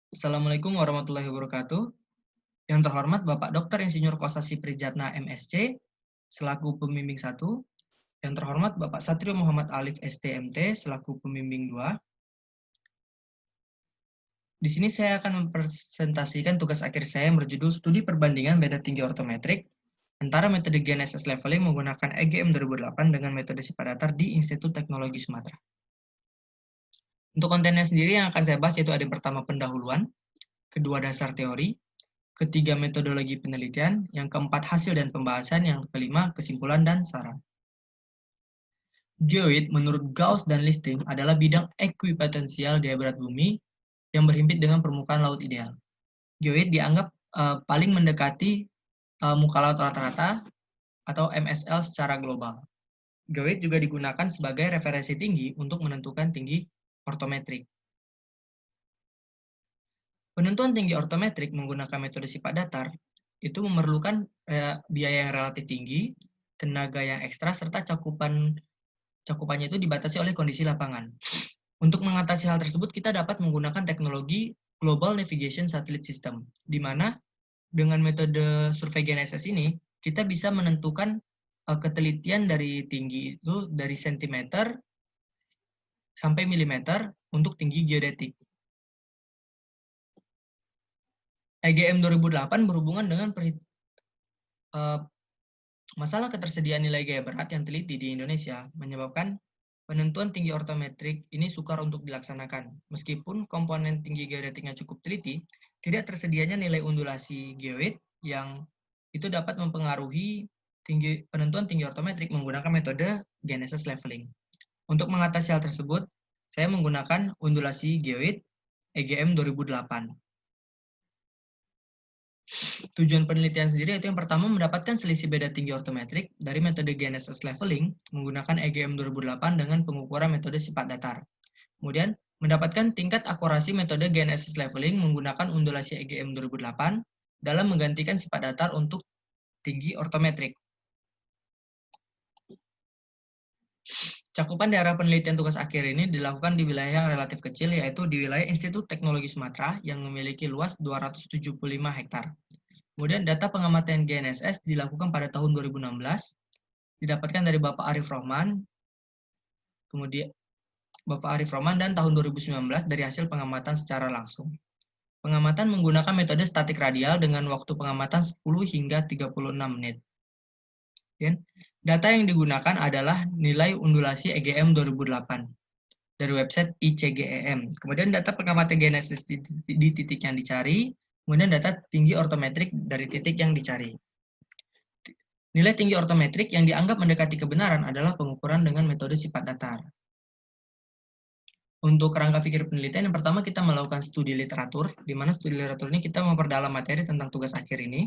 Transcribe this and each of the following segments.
Assalamualaikum warahmatullahi wabarakatuh. Yang terhormat Bapak Dr. Insinyur Kosasi Prijatna MSc, selaku pembimbing 1. Yang terhormat Bapak Satrio Muhammad Alif STMT, selaku pembimbing 2. Di sini saya akan mempresentasikan tugas akhir saya yang berjudul Studi Perbandingan Beda Tinggi Ortometrik antara metode GNSS Leveling menggunakan EGM 2008 dengan metode sifat datar di Institut Teknologi Sumatera. Untuk kontennya sendiri yang akan saya bahas yaitu ada yang pertama pendahuluan, kedua dasar teori, ketiga metodologi penelitian, yang keempat hasil dan pembahasan, yang kelima kesimpulan dan saran. Geoid menurut Gauss dan Listing adalah bidang ekuipotensial gaya berat bumi yang berhimpit dengan permukaan laut ideal. Geoid dianggap paling mendekati muka laut rata-rata atau MSL secara global. Geoid juga digunakan sebagai referensi tinggi untuk menentukan tinggi ortometrik. Penentuan tinggi ortometrik menggunakan metode sifat datar itu memerlukan biaya yang relatif tinggi, tenaga yang ekstra, serta cakupannya itu dibatasi oleh kondisi lapangan. Untuk mengatasi hal tersebut, kita dapat menggunakan teknologi Global Navigation Satellite System, di mana dengan metode survei GNSS ini, kita bisa menentukan ketelitian dari tinggi itu dari sentimeter sampai milimeter untuk tinggi geodetik. EGM 2008 berhubungan dengan masalah ketersediaan nilai gaya berat yang teliti di Indonesia menyebabkan penentuan tinggi ortometrik ini sukar untuk dilaksanakan. Meskipun komponen tinggi geodetiknya cukup teliti, tidak tersedianya nilai undulasi geoid yang itu dapat mempengaruhi penentuan tinggi ortometrik menggunakan metode GNSS leveling. Untuk mengatasi hal tersebut, saya menggunakan undulasi geoid EGM 2008. Tujuan penelitian sendiri yaitu yang pertama mendapatkan selisih beda tinggi ortometrik dari metode GNSS leveling menggunakan EGM 2008 dengan pengukuran metode sifat datar. Kemudian mendapatkan tingkat akurasi metode GNSS leveling menggunakan undulasi EGM 2008 dalam menggantikan sifat datar untuk tinggi ortometrik. Cakupan daerah penelitian tugas akhir ini dilakukan di wilayah yang relatif kecil, yaitu di wilayah Institut Teknologi Sumatera yang memiliki luas 275 hektar. Kemudian data pengamatan GNSS dilakukan pada tahun 2016, didapatkan dari Bapak Arif Rohman, kemudian Bapak Arif Rohman, dan tahun 2019 dari hasil pengamatan secara langsung. Pengamatan menggunakan metode statik radial dengan waktu pengamatan 10 hingga 36 menit. Dan data yang digunakan adalah nilai undulasi EGM 2008 dari website ICGEM. Kemudian data pengamatan GNSS di titik yang dicari, kemudian data tinggi ortometrik dari titik yang dicari. Nilai tinggi ortometrik yang dianggap mendekati kebenaran adalah pengukuran dengan metode sifat datar. Untuk kerangka pikir penelitian, yang pertama kita melakukan studi literatur, di mana studi literatur ini kita memperdalam materi tentang tugas akhir ini.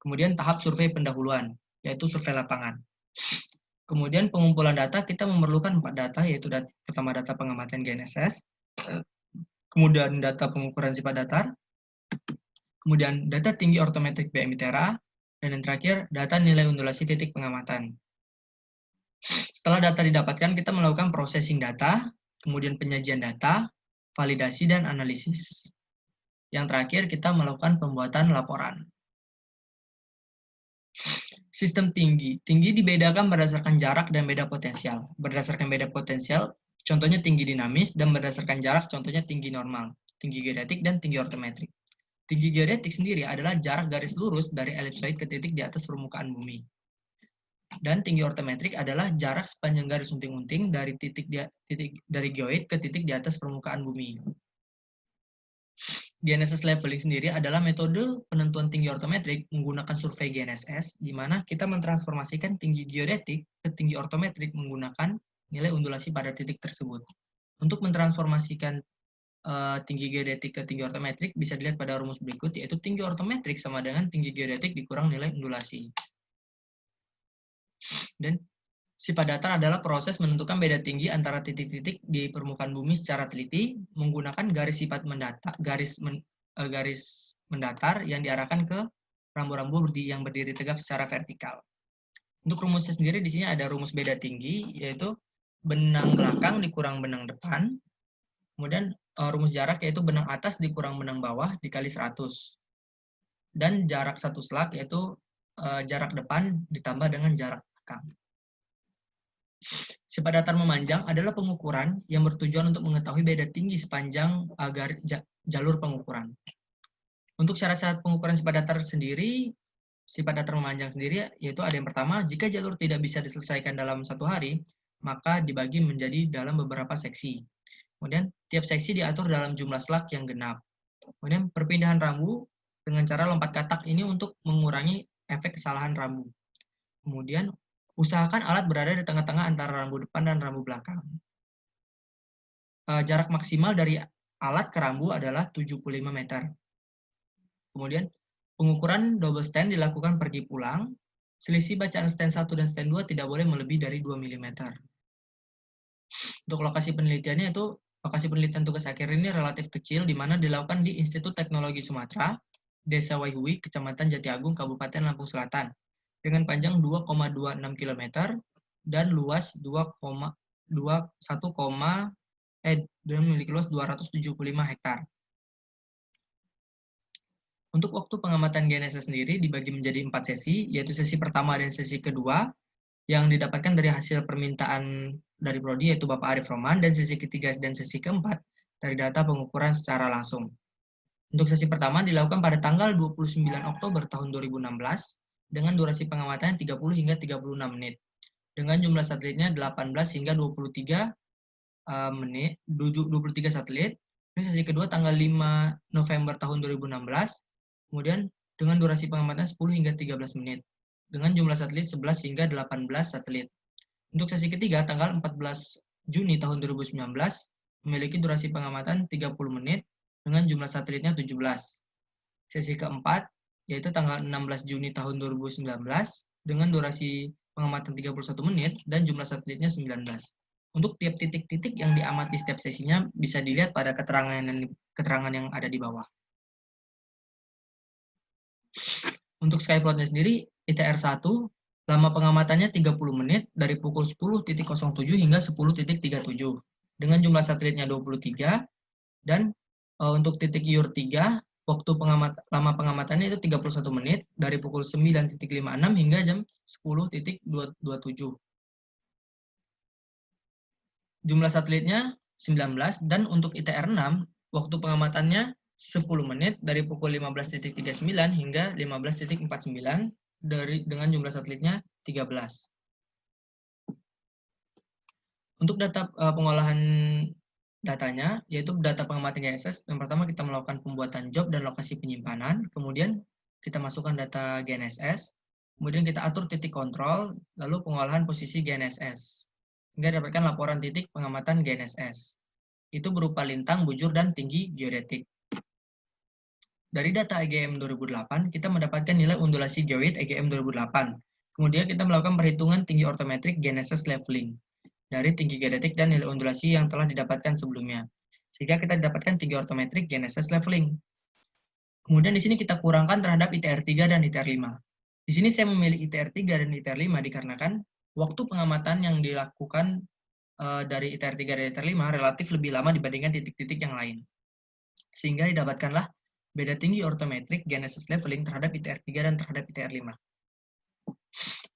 Kemudian tahap survei pendahuluan, yaitu survei lapangan. Kemudian pengumpulan data, kita memerlukan 4 data, yaitu pertama data pengamatan GNSS, kemudian data pengukuran sifat datar, kemudian data tinggi ortometrik BMI-Tera, dan yang terakhir data nilai undulasi titik pengamatan. Setelah data didapatkan, kita melakukan processing data, kemudian penyajian data, validasi, dan analisis. Yang terakhir, kita melakukan pembuatan laporan. Sistem tinggi. Tinggi dibedakan berdasarkan jarak dan beda potensial. Berdasarkan beda potensial, contohnya tinggi dinamis, dan berdasarkan jarak, contohnya tinggi normal, tinggi geodetik, dan tinggi ortometrik. Tinggi geodetik sendiri adalah jarak garis lurus dari elipsoid ke titik di atas permukaan bumi. Dan tinggi ortometrik adalah jarak sepanjang garis unting-unting dari dari geoid ke titik di atas permukaan bumi. GNSS leveling sendiri adalah metode penentuan tinggi ortometrik menggunakan survei GNSS, di mana kita mentransformasikan tinggi geodetik ke tinggi ortometrik menggunakan nilai undulasi pada titik tersebut. Untuk mentransformasikan tinggi geodetik ke tinggi ortometrik bisa dilihat pada rumus berikut, yaitu tinggi ortometrik sama dengan tinggi geodetik dikurang nilai undulasi. Dan sifat datar adalah proses menentukan beda tinggi antara titik-titik di permukaan bumi secara teliti menggunakan garis sifat garis mendatar yang diarahkan ke rambu-rambu yang berdiri tegak secara vertikal. Untuk rumusnya sendiri di sini ada rumus beda tinggi, yaitu benang belakang dikurang benang depan, kemudian rumus jarak yaitu benang atas dikurang benang bawah dikali 100. Dan jarak satu slug yaitu jarak depan ditambah dengan jarak belakang. Sifat datar memanjang adalah pengukuran yang bertujuan untuk mengetahui beda tinggi sepanjang jalur pengukuran. Untuk syarat-syarat pengukuran sifat datar sendiri, sifat datar memanjang sendiri yaitu ada yang pertama, jika jalur tidak bisa diselesaikan dalam 1 hari, maka dibagi menjadi dalam beberapa seksi. Kemudian tiap seksi diatur dalam jumlah slug yang genap. Kemudian perpindahan rambu dengan cara lompat katak ini untuk mengurangi efek kesalahan rambu. Kemudian usahakan alat berada di tengah-tengah antara rambu depan dan rambu belakang. Jarak maksimal dari alat ke rambu adalah 75 meter. Kemudian pengukuran double stand dilakukan pergi pulang. Selisih bacaan stand 1 dan stand 2 tidak boleh melebihi dari 2 mm. Untuk lokasi penelitiannya itu lokasi penelitian tugas akhir ini relatif kecil, di mana dilakukan di Institut Teknologi Sumatera, Desa Waihui, Kecamatan Jatiagung, Kabupaten Lampung Selatan, dengan panjang 2,26 km dan luas dan memiliki luas 275 hektar. Untuk waktu pengamatan GNSS sendiri dibagi menjadi 4 sesi, yaitu sesi pertama dan sesi kedua, yang didapatkan dari hasil permintaan dari Prodi yaitu Bapak Arif Roman, dan sesi ketiga dan sesi keempat dari data pengukuran secara langsung. Untuk sesi pertama dilakukan pada tanggal 29 Oktober tahun 2016 dengan durasi pengamatan 30 hingga 36 menit. Dengan jumlah satelitnya 18 hingga 23 menit, 23 satelit. Ini sesi kedua tanggal 5 November tahun 2016. Kemudian dengan durasi pengamatan 10 hingga 13 menit. Dengan jumlah satelit 11 hingga 18 satelit. Untuk sesi ketiga, tanggal 14 Juni tahun 2019, memiliki durasi pengamatan 30 menit dengan jumlah satelitnya 17. Sesi keempat, yaitu tanggal 16 Juni tahun 2019, dengan durasi pengamatan 31 menit dan jumlah satelitnya 19. Untuk tiap titik-titik yang diamati setiap sesinya bisa dilihat pada keterangan yang ada di bawah. Untuk skyplotnya sendiri, ITR-1, lama pengamatannya 30 menit dari pukul 10.07 hingga 10.37, dengan jumlah satelitnya 23, dan untuk titik YUR-3, waktu lama pengamatannya itu 31 menit dari pukul 9.56 hingga jam 10.27. Jumlah satelitnya 19, dan untuk ITR-6, waktu pengamatannya 10 menit dari pukul 15.39 hingga 15.49 dengan jumlah satelitnya 13. Untuk data pengolahan datanya, yaitu data pengamatan GNSS, yang pertama kita melakukan pembuatan job dan lokasi penyimpanan, kemudian kita masukkan data GNSS, kemudian kita atur titik kontrol, lalu pengolahan posisi GNSS, hingga dapatkan laporan titik pengamatan GNSS. Itu berupa lintang, bujur, dan tinggi geodetik. Dari data EGM 2008, kita mendapatkan nilai undulasi geoid EGM 2008. Kemudian kita melakukan perhitungan tinggi ortometrik GNSS leveling dari tinggi geodetik dan nilai undulasi yang telah didapatkan sebelumnya. Sehingga kita dapatkan tinggi ortometrik GNSS leveling. Kemudian di sini kita kurangkan terhadap ITR3 dan ITR5. Di sini saya memilih ITR3 dan ITR5 dikarenakan waktu pengamatan yang dilakukan dari ITR3 dan ITR5 relatif lebih lama dibandingkan titik-titik yang lain. Sehingga didapatkanlah beda tinggi ortometrik GNSS leveling terhadap ITR3 dan terhadap ITR5.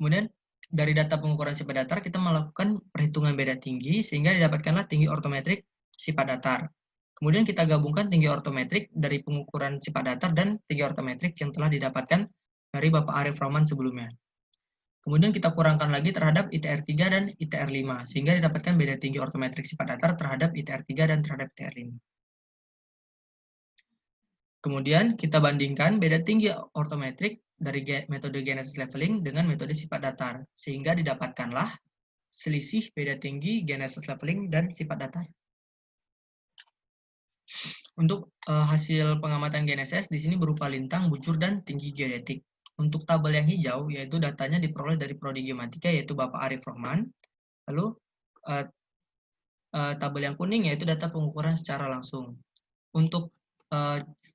Kemudian dari data pengukuran sifat datar kita melakukan perhitungan beda tinggi sehingga didapatkanlah tinggi ortometrik sifat datar. Kemudian kita gabungkan tinggi ortometrik dari pengukuran sifat datar dan tinggi ortometrik yang telah didapatkan dari Bapak Arif Roman sebelumnya. Kemudian kita kurangkan lagi terhadap ITR3 dan ITR5 sehingga didapatkan beda tinggi ortometrik sifat datar terhadap ITR3 dan terhadap ITR5. Kemudian kita bandingkan beda tinggi ortometrik dari metode GNSS leveling dengan metode sifat datar, sehingga didapatkanlah selisih beda tinggi GNSS leveling dan sifat datar. Untuk hasil pengamatan GNSS di sini berupa lintang, bujur, dan tinggi geodetik. Untuk tabel yang hijau, yaitu datanya diperoleh dari Prodi Geomatika, yaitu Bapak Arif Rohman. Lalu tabel yang kuning yaitu data pengukuran secara langsung. Untuk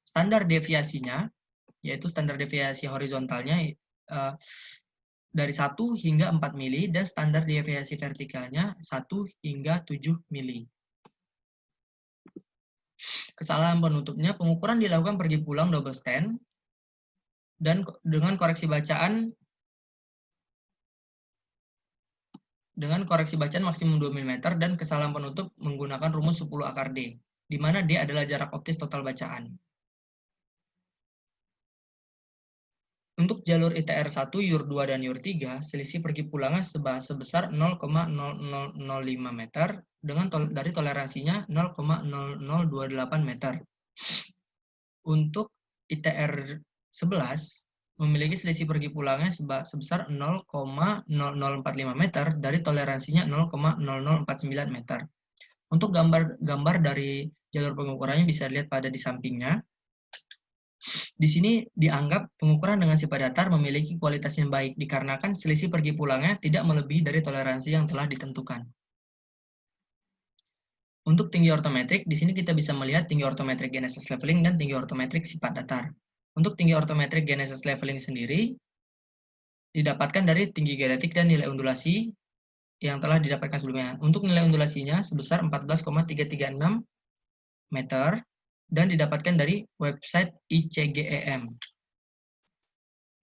standar deviasinya, yaitu standar deviasi horizontalnya dari 1 hingga 4 mili, dan standar deviasi vertikalnya 1 hingga 7 mili. Kesalahan penutupnya, pengukuran dilakukan pergi pulang double stand dan dengan koreksi bacaan maksimum 2 mm dan kesalahan penutup menggunakan rumus 10 akar D, di mana D adalah jarak optis total bacaan. Untuk jalur ITR 1, YUR 2, dan YUR 3, selisih pergi pulangnya sebesar 0,0005 meter dari toleransinya 0,0028 meter. Untuk ITR 11, memiliki selisih pergi pulangnya sebesar 0,0045 meter dari toleransinya 0,0049 meter. Untuk gambar dari jalur pengukurannya bisa dilihat pada di sampingnya. Di sini dianggap pengukuran dengan sifat datar memiliki kualitas yang baik dikarenakan selisih pergi pulangnya tidak melebihi dari toleransi yang telah ditentukan. Untuk tinggi ortometrik, di sini kita bisa melihat tinggi ortometrik GNSS leveling dan tinggi ortometrik sifat datar. Untuk tinggi ortometrik GNSS leveling sendiri didapatkan dari tinggi geodetik dan nilai undulasi yang telah didapatkan sebelumnya. Untuk nilai undulasinya sebesar 14,336 meter dan didapatkan dari website ICGEM.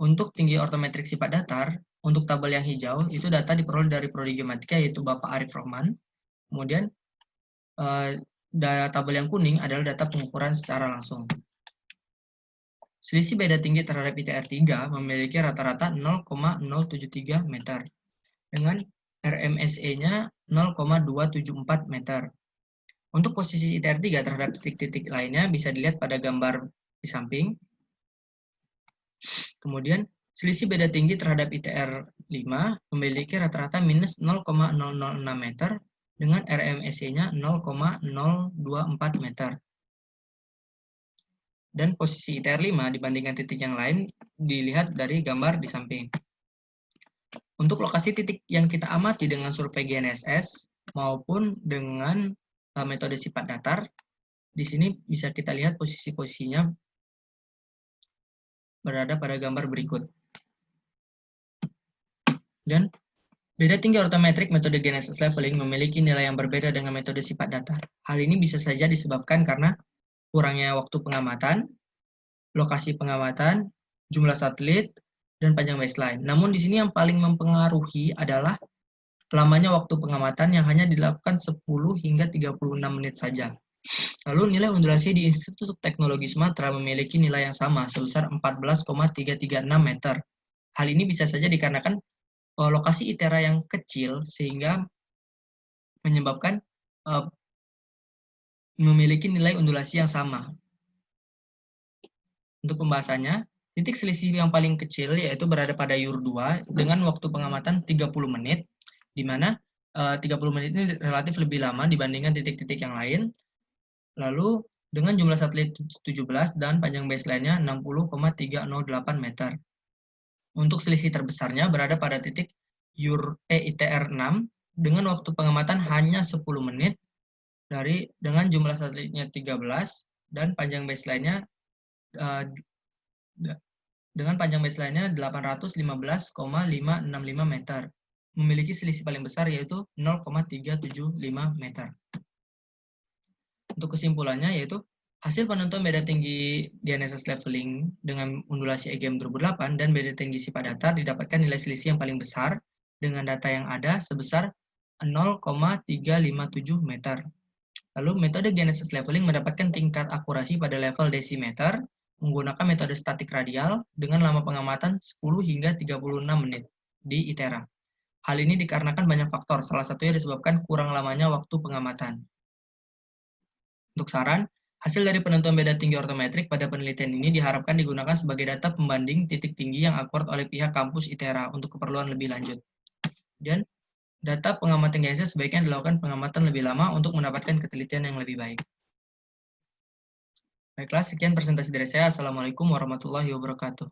Untuk tinggi ortometrik sifat datar, untuk tabel yang hijau, itu data diperoleh dari Prodi Geomatika, yaitu Bapak Arif Rohman. Kemudian, tabel yang kuning adalah data pengukuran secara langsung. Selisih beda tinggi terhadap ITR 3 memiliki rata-rata 0,073 meter, dengan RMSE-nya 0,274 meter. Untuk posisi ITR 3 terhadap titik-titik lainnya bisa dilihat pada gambar di samping. Kemudian, selisih beda tinggi terhadap ITR 5 memiliki rata-rata minus 0,006 meter dengan RMSE-nya 0,024 meter. Dan posisi ITR 5 dibandingkan titik yang lain dilihat dari gambar di samping. Untuk lokasi titik yang kita amati dengan survei GNSS maupun dengan metode sifat datar, di sini bisa kita lihat posisi-posisinya berada pada gambar berikut. Dan beda tinggi ortometrik metode GNSS leveling memiliki nilai yang berbeda dengan metode sifat datar. Hal ini bisa saja disebabkan karena kurangnya waktu pengamatan, lokasi pengamatan, jumlah satelit, dan panjang baseline. Namun di sini yang paling mempengaruhi adalah lamanya waktu pengamatan yang hanya dilakukan 10 hingga 36 menit saja. Lalu nilai undulasi di Institut Teknologi Sumatera memiliki nilai yang sama sebesar 14,336 meter. Hal ini bisa saja dikarenakan lokasi ITERA yang kecil sehingga menyebabkan memiliki nilai undulasi yang sama. Untuk pembahasannya, titik selisih yang paling kecil yaitu berada pada YUR 2 dengan waktu pengamatan 30 menit, di mana 30 menit ini relatif lebih lama dibandingkan titik-titik yang lain. Lalu dengan jumlah satelit 17 dan panjang baseline-nya 60,308 meter. Untuk selisih terbesarnya berada pada titik ITR 6 dengan waktu pengamatan hanya 10 menit dengan jumlah satelitnya 13 dan panjang baseline-nya dengan panjang baseline-nya 815,565 meter. Memiliki selisih paling besar yaitu 0,375 meter. Untuk kesimpulannya yaitu hasil penentuan beda tinggi GNSS leveling dengan undulasi EGM 2008 dan beda tinggi sifat datar didapatkan nilai selisih yang paling besar dengan data yang ada sebesar 0,357 meter. Lalu metode GNSS leveling mendapatkan tingkat akurasi pada level desimeter menggunakan metode statik radial dengan lama pengamatan 10 hingga 36 menit di ITERA. Hal ini dikarenakan banyak faktor, salah satunya disebabkan kurang lamanya waktu pengamatan. Untuk saran, hasil dari penentuan beda tinggi ortometrik pada penelitian ini diharapkan digunakan sebagai data pembanding titik tinggi yang akurat oleh pihak kampus ITERA untuk keperluan lebih lanjut. Dan data pengamatan GNSS sebaiknya dilakukan pengamatan lebih lama untuk mendapatkan ketelitian yang lebih baik. Baiklah, sekian presentasi dari saya. Assalamualaikum warahmatullahi wabarakatuh.